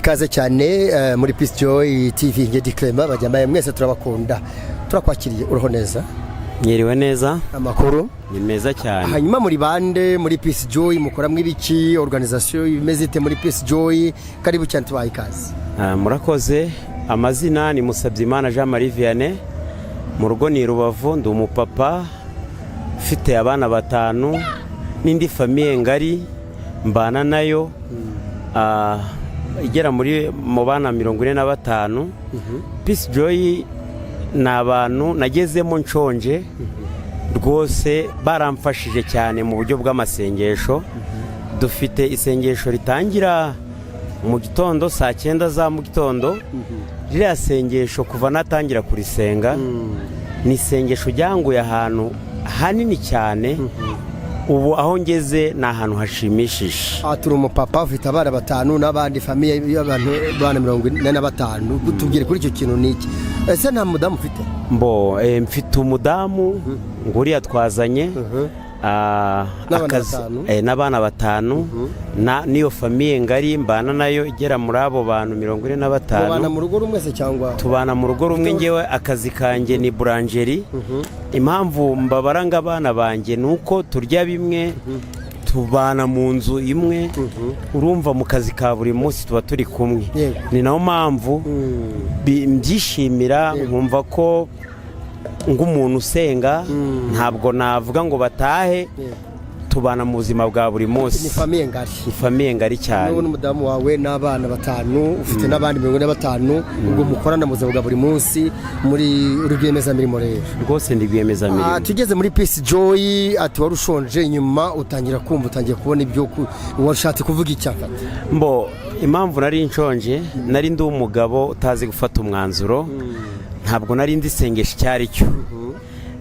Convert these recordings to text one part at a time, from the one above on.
ikaze cyane muri Peace Joy TV Ngedi Clement bajyamaye mwese turabakunda turakwakiriye uruho neza nyiriwe neza amakuru ni meza cyane hanyuma muri bande muri Peace Joy mukora mwibiki organisation imeze ite muri Peace Joy karibu cyane tubaye ikaze murakoze amazina ni Musabyimana Jean Marie Vianney mu rugo ni Rubavu ndi umupapa ufite abana batanu n'indi famille ngari mbana nayo igera mu bana 45 Peace Joy n'abantu nagezemo nshonje rwose baramfashije cyane mu buryo bw'amasengesho dufite isengesho ritangira mu gitondo saa 9 za mu gitondo ririya sengesho kuva natangira kurisenga ni isengesho ryanguye ahantu hanini cyane ubu aho ngeze ni ahantu hashimishije turi umupapa ufite abana batanu n'abandi famille y'abantu bana 45 gutubwire kuri icyo kintu niki ese nta mudamu ufite mfite umudamu nguriya twazanye n'abana batanu niyo famille ngari mbana nayo igera muri abo bantu 45 tubana mu rugo rumwe se cyangwa tubana mu rugo rumwe ngewe akazi kanjye ni boulangerie impamvu mbabaranga abana banjye nuko turya bimwe tubana mu nzu imwe urumva mu kazi ka buri munsi tuba turi kumwe ni nayo mpamvu mbyishimira nkumva ko ng'umuntu usenga ntabwo navuga ngo batahe tubana mu buzima bwa buri munsi ni famille ngari cyane n'uwo n'umudamu wawe n'abana batanu ufite n'abandi 45 ubwo mukorana mu buzima bwa buri munsi muri rwiyemezamirimo rero rwose ndi rwiyemezamirimo tugeze muri Peace Joy ati wari ushonje nyuma utangiye kubona ibyo washatse kuvuga icyaka impamvu nari nshonje nari ndi umugabo utazi gufata umwanzuro ntabwo nari ndisengesha cyari cyo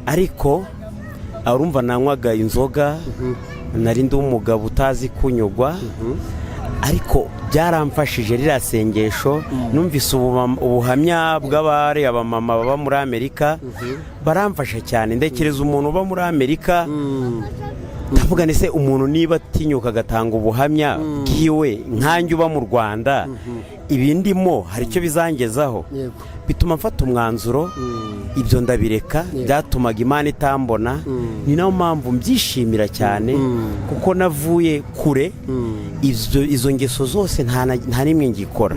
ariko urumva nanywaga inzoga nari ndi umugabo utazi kunyugwa ariko byaramfashije ririya sengesho numvise ubuhamya bw'abari abamama baba muri Amerika baramfasha cyane ndekereza umuntu uba muri Amerika ndavuga nese umuntu niba atinyuka agatanga ubuhamya bwiwe nkanjye uba mu Rwanda ibindimo hari icyo bizangezaho bituma mfata umwanzuro ibyo ndabireka byatumaga Imana itambona ni nayo mpamvu mbyishimira cyane kuko navuye kure izo ngeso zose nta nimwe ngikora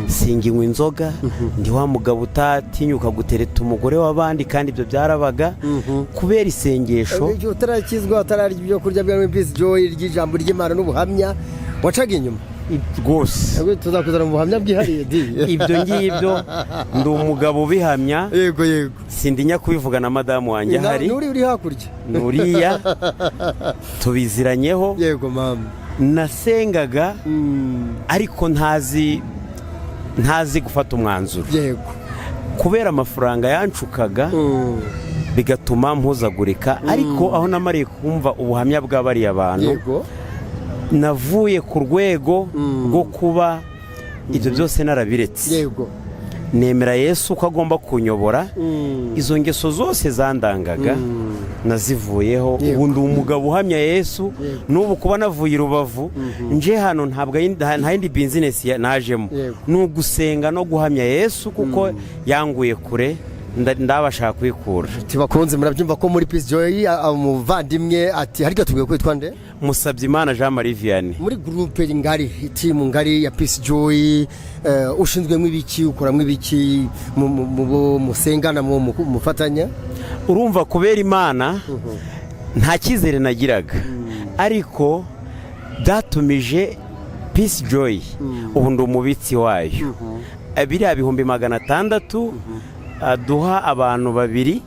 singinywa inzoga ndi wa mugabo utatinyuka gutereta umugore w'abandi kandi ibyo byarabaga kubera isengesho utarakizwa utararya ibyo kurya bya Peace Joy ry'ijambo ry'Imana n'ubuhamya wacaga inyuma rwose tuzakuzana mu buhamya bwihariye ibyo ngibyo ndi umugabo ubihamya yego sindinya kubivuga na madamu wanjye hari uri hakurya nuriya tubiziranyeho yego mama nasengaga ariko ntazi gufata umwanzuro yego kubera amafaranga yancukaga bigatuma mpuzagurika ariko aho namariye kumva ubuhamya bw'abariya abantu navuye ku rwego rwo kuba ibyo byose narabiretse nemera Yesu ko agomba kunyobora izo ngeso zose zandangaga nazivuyeho ubu ndi umugabo uhamya Yesu n'ubu kuba navuye i Rubavu nje hano ntabwo nta yindi business najemo ni ugusenga no guhamya Yesu kuko yanguye kure ndabashaka kwikura tibakunze murabyumva ko muri Peace Joy umuvandimwe ati harika tugiye kwitwa nde Musabyimana Jean Marie Vianney muri groupe ngari team ngari ya Peace Joy ushinzwe mwibiki ukora mwibiki musengana mu mufatanya urumva kubera Imana nta kizere nagiraga ariko byatumije Peace Joy ubu ndi umubitsi wayo biriya 600 aduha abantu babiri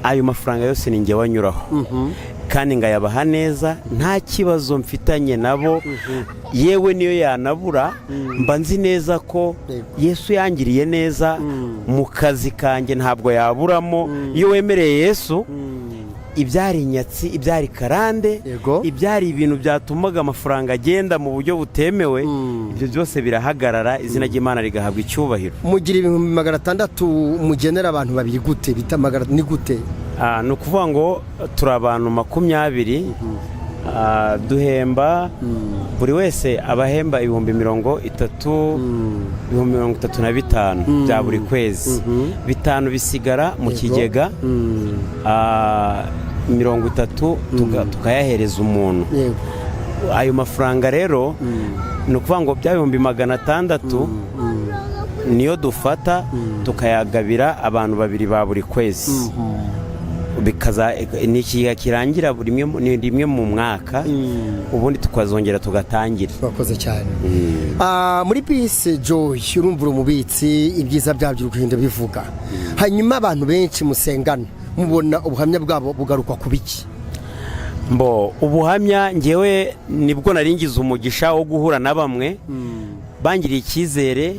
ayo mafaranga yose ni nge wanyuraho kandi ngayabaha neza nta kibazo mfitanye nabo yewe niyo yanabura mba nzi neza ko Yesu yangiriye neza mu kazi kanjye ntabwo yaburamo iyo wemereye Yesu ibyari inyatsi ibyari karande ibyari ibintu byatumaga amafaranga agenda mu buryo butemewe ibyo byose birahagarara izina ry'Imana rigahabwa icyubahiro mugira 600 mugenera abantu babiri gute bita ni gute ni ukuvuga ngo turi abantu 20 duhemba buri wese abahemba ibihumbi 30, ibihumbi 35 bya buri kwezi, 5 bisigara mu kigega, 30 tukayahereza umuntu. Ayo mafaranga rero ni ukuvuga ngo bya bihumbi 600 niyo dufata tukayagabira abantu 2 ba buri kwezi. Ni ikigega kirangira rimwe mu mwaka, ubundi tukazongera tugatangira. Bakoze cyane. Muri Peace Joy urumva umubitsi, ibyiza byabyo urugendo bivuga. Hanyuma abantu benshi musengana mubona ubuhamya bwabo bugaruka ku biki? Ubuhamya ngewe nibwo naringize umugisha wo guhura na bamwe bangiriye icyizere,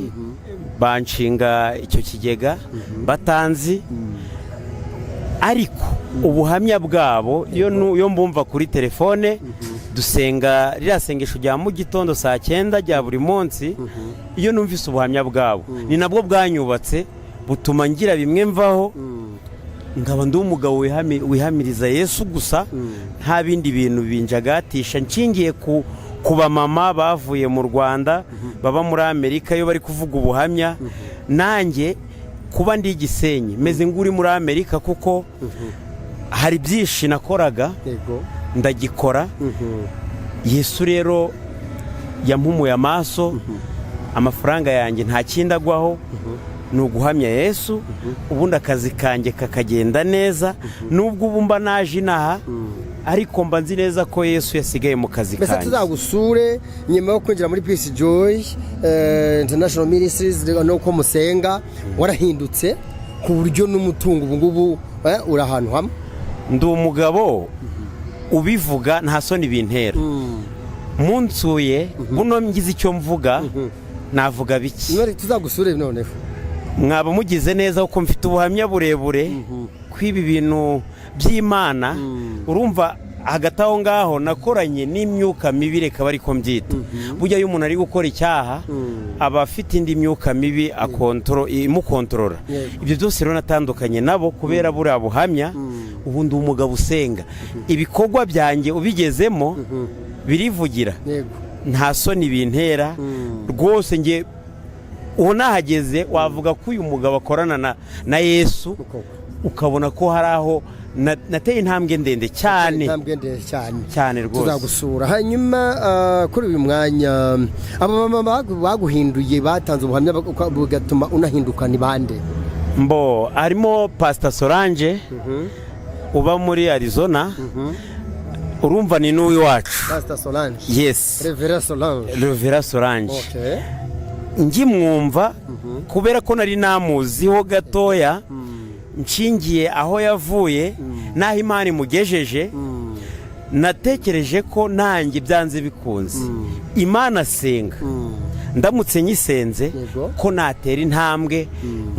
banshinga icyo kigega batanzi, ariko ubuhamya bwabo iyo mbumva kuri telefone, dusenga ririya sengesho rya mu gitondo saa 9 rya buri munsi, iyo numvise ubuhamya bwabo ni nabwo bwanyubatse butuma ngira bimwe mvaho, ngaba ndi umugabo wihamiriza Yesu gusa, nta bindi bintu binjagatisha, nshingiye ku bamama bavuye mu Rwanda baba muri Amerika, iyo bari kuvuga ubuhamya nanjye kuba ndi Gisenyi meze nguri muri Amerika, kuko hari byinshi nakoraga ndagikora. Yesu rero yampumuye amaso, amafaranga yanjye nta kindagwaho, ni uguhamya Yesu, ubundi akazi kanjye kakagenda neza, nubwo ubu mba naje inaha, ariko mba nzi neza ko Yesu yasigaye mu kazi kanjye. Mbese tuzagusure nyuma yo kwinjira muri Peace Joy International Ministries, nuko musenga warahindutse ku buryo n'umutungo ubu ngubu uri ahantu hamwe. Ndi umugabo ubivuga nta soni bintera, munsuye buno ngize icyo mvuga navuga biki? Tuzagusure noneho mwaba mugize neza kuko mfite ubuhamya burebure kwibi bintu by'Imana. Urumva hagati aho ngaho nakoranye n'imyuka mibi, reka bari ko mbyita. Burya iyo umuntu ari gukora icyaha aba afite indi myuka mibi imukontorora. Ibyo byose rero natandukanye nabo kubera buriya buhamya. Ubundi umugabo usenga, ibikorwa byanjye ubigezemo birivugira, nta soni bintera rwose. Nge uwo nahageze wavuga ko uyu mugabo akorana na Yesu, ukabona ko hari aho nateye intambwe ndende cyane rwose. Tuzagusura. Hanyuma kuri uyu mwanya aba baguhinduye batanze ubuhamya bugatuma unahinduka ni bande? Harimo Pastor Solange uba muri Arizona, urumva ni n'uwi wacu. Pastor Solange? Yes. Revera Solange. Okay. Ngimwumva kubera ko nari namuziho gatoya, nshingiye aho yavuye naho Imana imugejeje, natekereje ko nanjye byanze bikunze Imana senga ndamutse nyisenze ko natera intambwe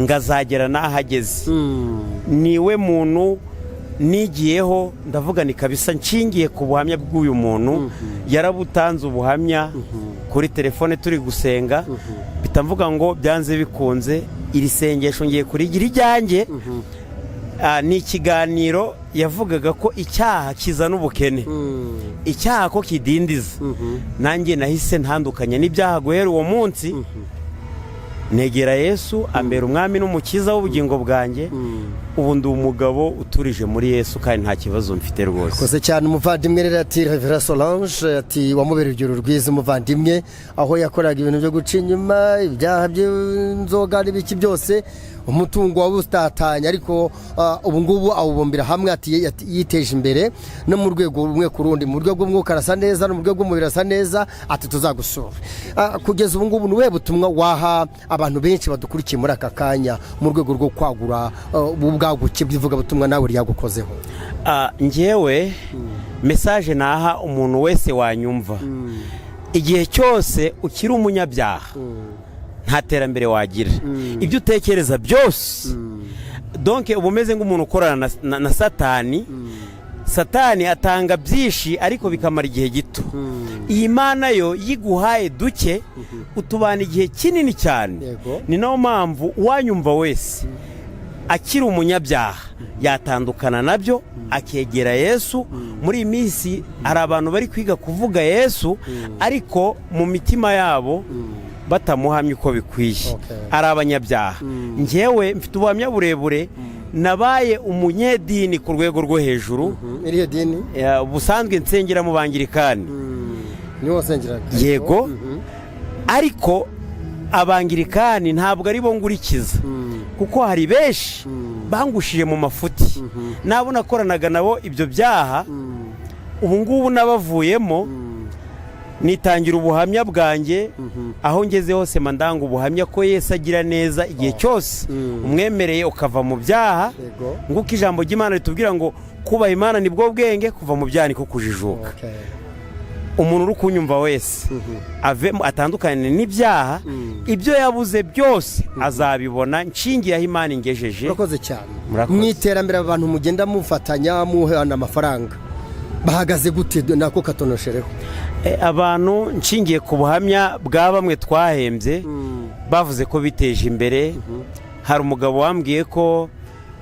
ngazagera nahageze. Niwe muntu nigiyeho ndavuga ni kabisa, nshingiye ku buhamya bw'uyu muntu. Yarabutanze ubuhamya kuri telefone turi gusenga, bitamvuga ngo byanze bikunze iri sengesho ngiye kurigira ijyanjye. Ni ikiganiro yavugaga ko icyaha kizana ubukene, icyaha ko kidindiza. Nanjye nahise ntandukanye n'ibyaha guhera uwo munsi, negera Yesu ambera umwami n'umukiza w'ubugingo bwanjye. Ubu ndi umugabo uturije muri Yesu kandi nta kibazo mfite rwose. Koze cyane umuvandimwe rero ati Revera Solange ati wamubereye urugero rwiza umuvandimwe, aho yakoraga ibintu byo guca inyuma, ibyaha by'inzoga n'ibiki byose, umutungo wabustatanya, ariko ubu ngubu awubumbira hamwe. Ati yiteje imbere no mu rwego rumwe ku rundi, mu rwego bw'umwuka arasa neza no mu rwego bw'umubiri arasa neza. Ati tuzagusura. Kugeza ubu ngubu niwe butumwa waha abantu benshi badukurikiye muri aka kanya mu rwego rwo kwagura ubwaguke bw'ivuga butumwa nawe ryagukozeho? Ngewe message naha umuntu wese wanyumva, igihe cyose ukiri umunyabyaha nta terambere wagira. Ibyo utekereza byose donc uba umeze nk'umuntu ukorana na Satani. Satani atanga byinshi ariko bikamara igihe gito. Iyi Mana yo yiguhaye duke utubana igihe kinini cyane. Ni nayo mpamvu uwanyumva wese akiri umunyabyaha yatandukana nabyo akegera Yesu. muri iyi minsi hari abantu bari kwiga kuvuga Yesu ariko mu mitima yabo batamuhamya uko bikwiye, ari abanyabyaha. njyewe mfite ubuhamya burebure, nabaye umunyedini ku rwego rwo hejuru. iriya dini busanzwe nsengera mu bangirikani. niwo wasengeraga? yego. ariko abangirikani ntabwo ari bo ngurikiza, kuko hari benshi bangushije mu mafuti. nabo nakoranaga nabo ibyo byaha, ubu ngubu nabavuyemo nitangira ubuhamya bwanjye. aho ngeze hose mandanga ubuhamya ko Yesu agira neza igihe cyose umwemereye ukava mu byaha. nguko ijambo ry'Imana ritubwira ngo kubaha Imana nibwo bwenge, kuva mu byaha niko kujijuka. umuntu uri kunyumva wese atandukanye n'ibyaha, ibyo yabuze byose azabibona nshingiye aho Imana ingejeje. murakoze cyane. mu iterambere abantu mugenda mufatanya muhana amafaranga, bahagaze gute nako katonoshereho? abantu nshingiye ku buhamya bwa bamwe twahembye bavuze ko biteje imbere. hari umugabo wambwiye ko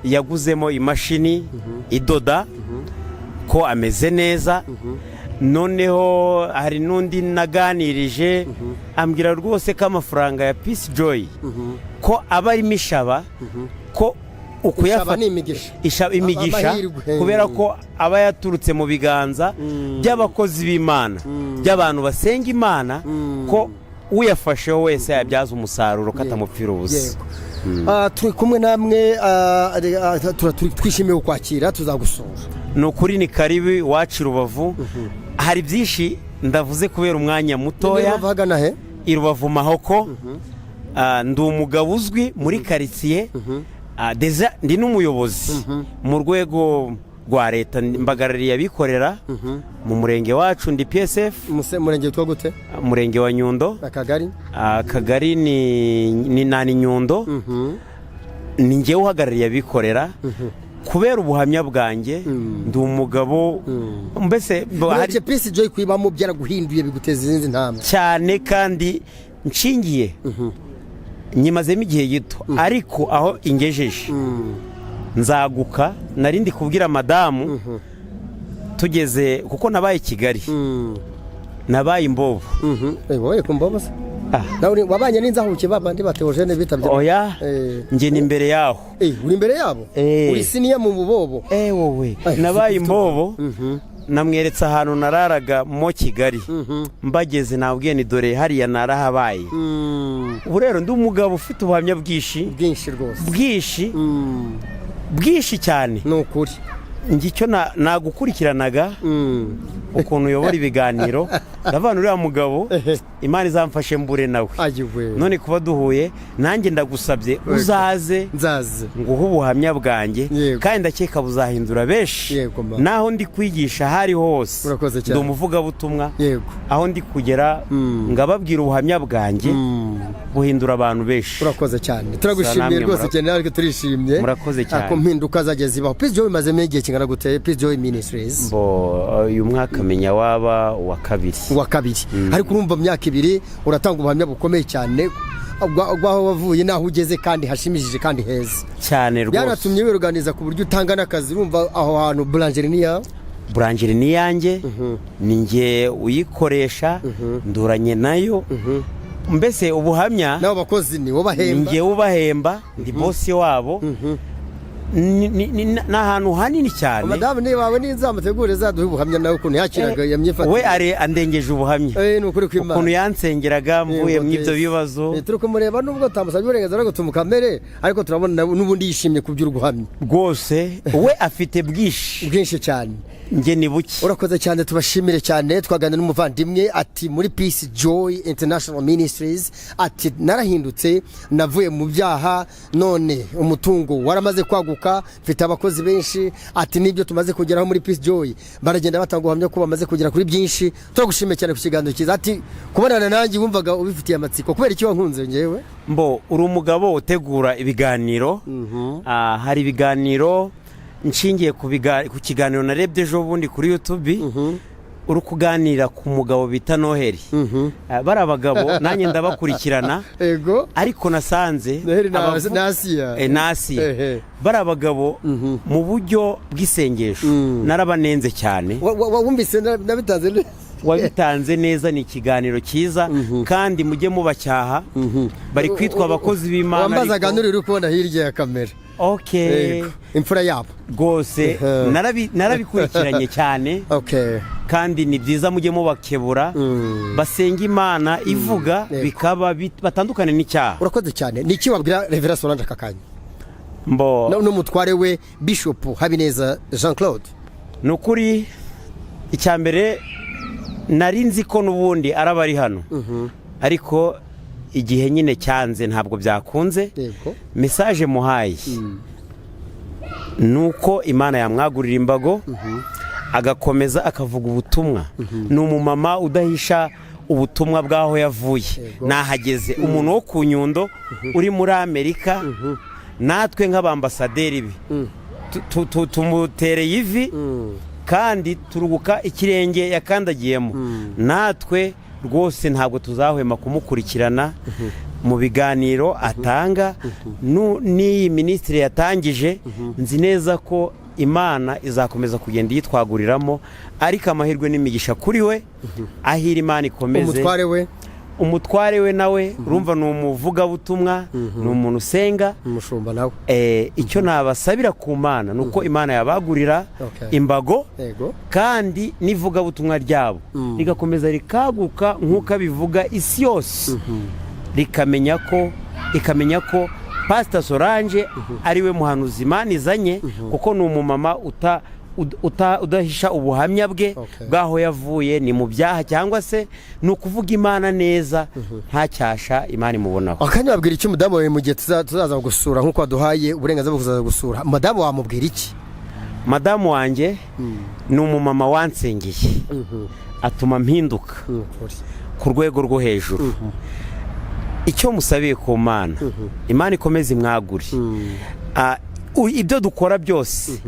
yaguzemo imashini idoda, ko ameze neza. noneho hari n'undi naganirije ambwira rwose ko amafaranga ya Peace Joy ko aba arimo ishaba, ko ukuyafata imigisha, kubera ko aba yaturutse mu biganza by'abakozi b'Imana, by'abantu basenga Imana, ko uyafasheho wese yabyaza umusaruro katamupfira ubusa. turi kumwe namwe, twishimiye kukwakira, tuzagusura. ni ukuri ni karibi wacu Rubavu. hari byinshi ndavuze kubera umwanya mutoya. i Rubavu Mahoko. ndi umugabo uzwi muri karitsiye, ndi n'umuyobozi mu rwego rwa leta, mbagarariye abikorera mu murenge wacu. ndi PSF. murenge witwa gute? murenge wa Nyundo. akagari ni nani Nyundo. ni njyewe uhagarariye abikorera. kubera ubuhamya bwanjye ndi umugabo mbese hari Peace Joy kwibamo byaraguhinduye biguteza izindi ntambwe cyane, kandi nshingiye nyimazemo igihe gito, ariko aho ingejeje nzaguka. narindi kubwira madamu tugeze, kuko nabaye Kigali, nabaye Imbobo. wowe ku Mbobo se? wabanye n'inzahuke babandi ba Theogene bitabye? oya, nge ni imbere yaho. uri imbere yabo? uri siniya mu Bubobo? wowe nabaye Imbobo. namweretse ahantu nararaga mo Kigali. mbageze nabwiye ni dore hariya narahabaye. ubu rero ndi umugabo ufite ubuhamya bwinshi rwose, bwinshi cyane. ni ukuri ngicyo nagukurikiranaga ukuntu uyobora ibiganiro. ndavana uriya mugabo, Imana izamfashe mbure nawe. none kuba duhuye, nanjye ndagusabye uzaze nguhe ubuhamya bwanjye, kandi ndakeka buzahindura benshi. naho ndi kwigisha hari hose, ndi umuvugabutumwa. aho ndi kugera ngababwira ubuhamya bwanjye buhindura abantu benshi. urakoze cyane, turagushimiye rwose cyane, ariko turishimye. murakoze cyane. ako mpinduka zageze zibaho. Peace Joy imazemo igihe kingana gute? Peace Joy Ministries uyu mwaka menya waba wa kabiri. ariko urumva myaka 2 uratanga ubuhamya bukomeye cyane bwaho wavuye naho ugeze, kandi hashimishije kandi heza cyane rwose. byanatumye wiruganiza ku buryo utanga n'akazi. urumva aho hantu Boulangerie ni yanjye, ni nge uyikoresha, nduranye nayo. mbese ubuhamya nabo bakozi ni ubahemba, nge ubahemba, ndi bosi wabo. ni ahantu hanini cyane. madamu niba wawe n'inzamutegure zaduha ubuhamya nawe ukuntu yakiraga yamyifatira. we andengeje ubuhamya ni ukuri kw'Imana, ukuntu yansengeraga mvuye mu ibyo bibazo. turi kumureba nubwo tamusabye uburenganzira bwo tumukamere, ariko turabona n'ubundi yishimye ku by'uruguhamya rwose. we afite bwinshi cyane, nge ni buke. urakoze cyane, tubashimire cyane. twaganira n'umuvandimwe ati muri Peace Joy International Ministries, ati narahindutse, navuye mu byaha, none umutungo waramaze kwaguka, mfite abakozi benshi. ati nibyo tumaze kugeraho muri Peace Joy, baragenda batanga ubuhamya ko bamaze kugera kuri byinshi. turagushimiye cyane ku kiganiro cyiza. ati kubonana nanjye wumvaga ubifitiye amatsiko, kubera iki wankunze ngewe? uri umugabo utegura ibiganiro. hari ibiganiro nshingiye ku kiganiro narebye ejo bundi kuri YouTube. uri kuganira ku mugabo bita Noheli bari abagabo nanjye ndabakurikirana ego ariko nasanze Noheli Nasiya bari abagabo mu buryo bw'isengesho narabanenze cyane wumvise nabitanze wabitanze neza ni ikiganiro cyiza kandi mujye mubacyaha bari kwitwa abakozi b'Imana wambazaga nuri kubona hirya ya kamera okay imfura yabo rwose narabikurikiranye cyane kandi ni byiza mujye mubakebura basenga Imana ivuga bikaba batandukane n'icyaha. Urakoze cyane. Ni iki wabwira Reverend Solange akakanya n'umutware we Bishop Habineza Jean Claude? Ni ukuri icyambere nari nzi ko n'ubundi araba ari hano ariko igihe nyine cyanze ntabwo byakunze. Message muhaye nuko Imana yamwagurira imbago agakomeza akavuga ubutumwa. Ni umumama udahisha ubutumwa bwaho yavuye nahageze, umuntu wo ku Nyundo uri muri Amerika, natwe nk'abambasaderi bi tumutereye ivi kandi turuguka ikirenge yakandagiyemo, natwe rwose ntabwo tuzahwema kumukurikirana mu biganiro atanga. N'iyi minisitiri yatangije nzi neza ko Imana izakomeza kugenda yitwaguriramo, ariko amahirwe n'imigisha kuri we, ahira Imana ikomeze. Umutware we nawe urumva ni umuvugabutumwa, ni umuntu usenga, umushumba nawe. Icyo nabasabira ku Mana nuko Imana yabagurira imbago kandi n'ivugabutumwa ryabo rigakomeza rikaguka nk'uko abivuga isi yose, ikamenya ko Pastor Solange ari we muhanuzi Imana izanye, kuko ni umumama udahisha ubuhamya bwe bwaho yavuye, ni mu byaha cyangwa se ni ukuvuga Imana neza nta cyasha Imana imubonaho. Akanya babwira iki mudamu wawe mu gihe tuzaza gusura nk'uko waduhaye uburenganzira bwo kuzaza gusura? Madamu wamubwira iki? Madamu wanjye ni umumama wansengeye, atuma mpinduka ku rwego rwo hejuru. Icyo musabiye ku Mana, Imana ikomeze imwagure. Ibyo dukora byose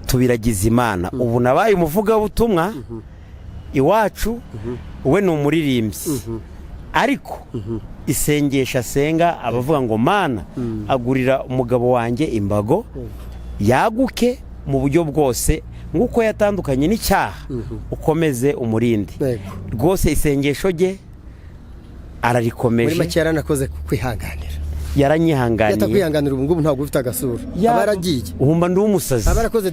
tubiragiza Imana. Ubu nabaye umuvugabutumwa iwacu, we ni umuririmbyi, ariko isengesha asenga abavuga ngo Mana agurira umugabo wanjye imbago yaguke mu buryo bwose, nk'uko yatandukanye n'icyaha ukomeze umurindi. Rwose isengesho rye ararikomeje. Muri make yaranakoze kwihanganira, yaranyihanganiye. Yatakwihanganira ubu ngubu ntabwo ufite agasura, abaragiye uhumba ndi umusazi. Abarakoze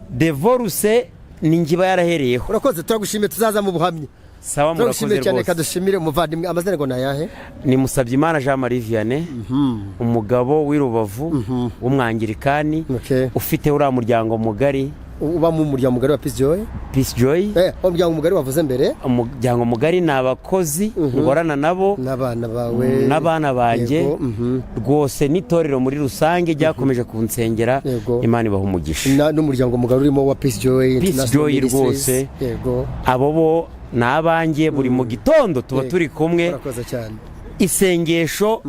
divorce ni ngiba yarahereyeho. Urakoze, turagushimiye, tuzaza mu buhamya. Sawa, murakoze cyane. Kadushimire umuvandimwe. Amazina ngo nayahe? Ni Musabyimana Jean Marie Vianney, umugabo w'Irubavu w'umwangirikani, ufite uriya muryango mugari. Uba mu muryango mugari wa Peace Joy. Umuryango mugari wavuze mbere. Umuryango mugari ni abakozi ngorana nabo n'abana bawe n'abana banjye, rwose n'itorero muri rusange ryakomeje kunsengera. Imana ibaha umugisha. N'umuryango mugari urimo wa Peace Joy rwose. Abo bo nabanjye buri mu gitondo tuba turi kumwe. Urakoze cyane. Isengesho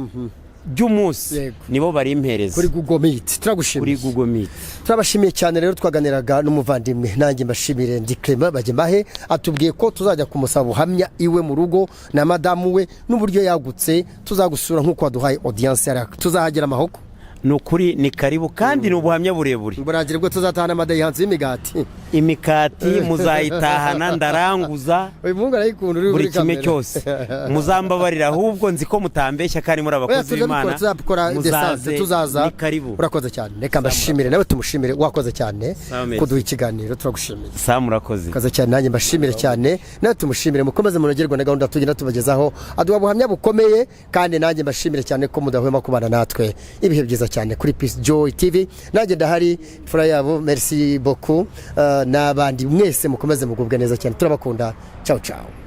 ry'umunsi nibo bari impereza kuri Google Meet. Turagushimiye. Kuri Google Meet turabashimiye cyane. Rero twaganiraga n'umuvandimwe, nanjye mbashimire ndi Clement Bagembahe, atubwiye ko tuzajya kumusaba ubuhamya iwe mu rugo na madamu we n'uburyo yagutse. Tuzagusura nk'uko waduhaye audience yaraka, tuzahagera amahoko. Nukuri ni karibu kandi ni ubuhamya burebure. Burangire bwo tuzatahana amadayi hanze y'imigati. Imikati muzayitahana ndaranguza. Buri kimwe cyose muzambabarira, ahubwo nzi ko mutambeshya kandi muri abakozi b'Imana. Tuzaza. Urakoze cyane. Reka mbashimire nawe tumushimire, wakoze cyane kuduha ikiganiro. Turagushimiye. Sawa, murakoze. Kaza cyane, nanjye mbashimire cyane, nawe tumushimire. Mukomeze munogerwa na gahunda tugenda tubagezaho, aduha buhamya bukomeye, kandi nanjye mbashimire cyane ko mudahwema kubana natwe. Ibihe byiza cyane kuri Peace Joy TV. Nanjye ndahari fura yabo. Merci beaucoup. N'abandi mwese mukomeze mugubwe neza cyane, turabakunda. Ciao ciao.